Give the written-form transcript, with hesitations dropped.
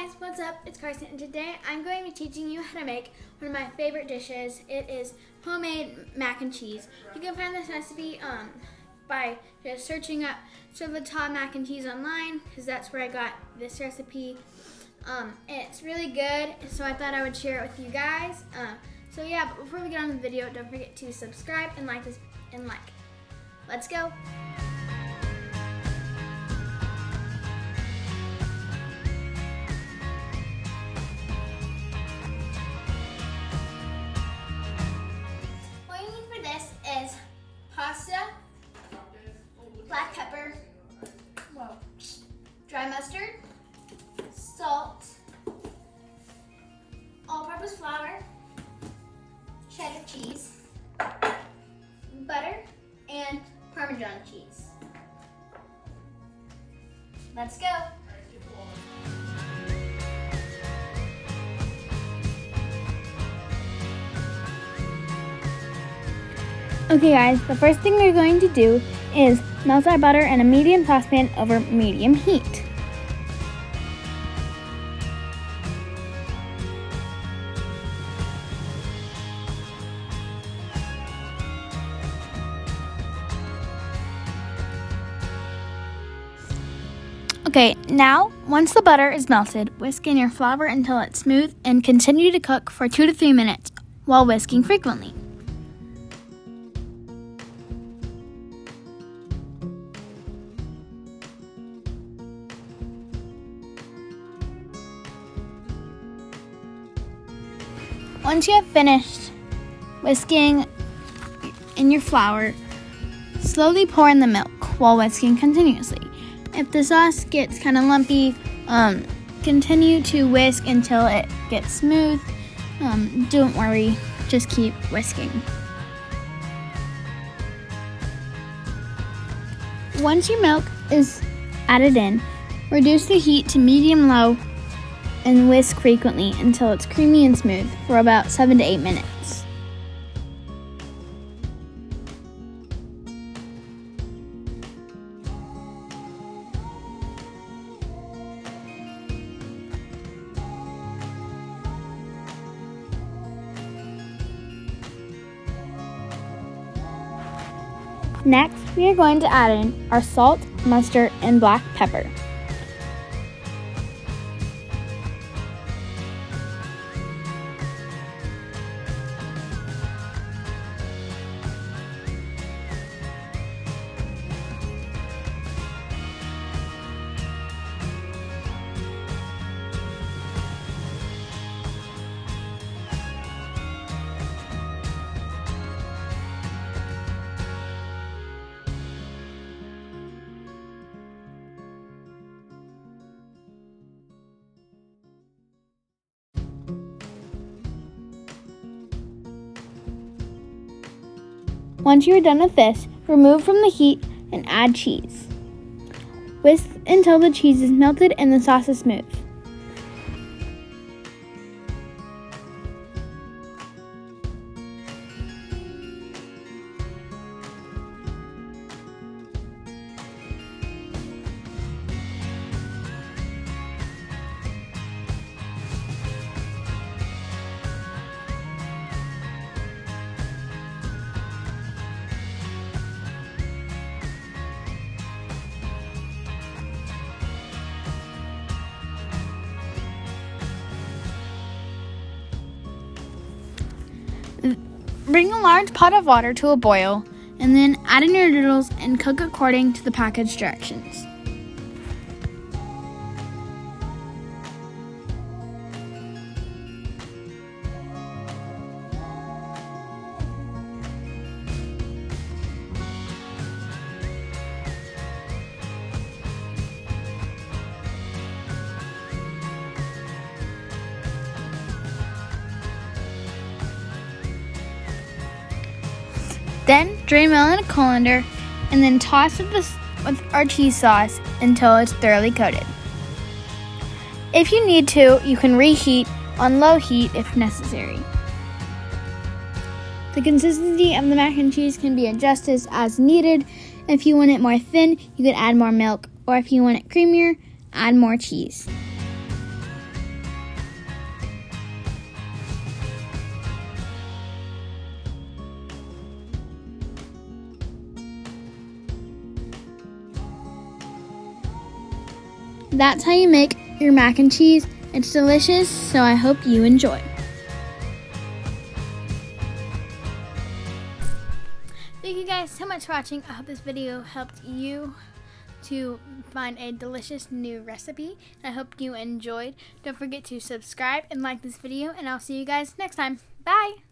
guys, what's up? It's Carson, and today I'm going to be teaching you how to make one of my favorite dishes. It is homemade mac and cheese. You can find this recipe by just searching up Servata mac and cheese online, because that's where I got this recipe. It's really good, so I thought I would share it with you guys. So yeah, but before we get on the video, don't forget to subscribe and like this and like. Let's go. Is pasta, black pepper, dry mustard, salt, all-purpose flour, cheddar cheese, butter, and Parmesan cheese. Let's go. Okay guys, the first thing we're going to do is melt our butter in a medium saucepan over medium heat. Okay, now once the butter is melted, whisk in your flour until it's smooth and continue to cook for 2 to 3 minutes while whisking frequently. Once you have finished whisking in your flour, slowly pour in the milk while whisking continuously. If the sauce gets kind of lumpy, continue to whisk until it gets smooth. Don't worry, just keep whisking. Once your milk is added in, reduce the heat to medium-low and whisk frequently until it's creamy and smooth for about 7 to 8 minutes. Next, we are going to add in our salt, mustard, and black pepper. Once you are done with this, remove from the heat and add cheese. Whisk until the cheese is melted and the sauce is smooth. Bring a large pot of water to a boil, and then add in your noodles and cook according to the package directions. Then drain well in a colander and then toss it with our cheese sauce until it's thoroughly coated. If you need to, you can reheat on low heat if necessary. The consistency of the mac and cheese can be adjusted as needed. If you want it more thin, you can add more milk, or if you want it creamier, add more cheese. that's how you make your mac and cheese. It's delicious, so I hope you enjoy. Thank you guys so much for watching. I hope this video helped you to find a delicious new recipe. I hope you enjoyed. Don't forget to subscribe and like this video, and I'll see you guys next time. Bye!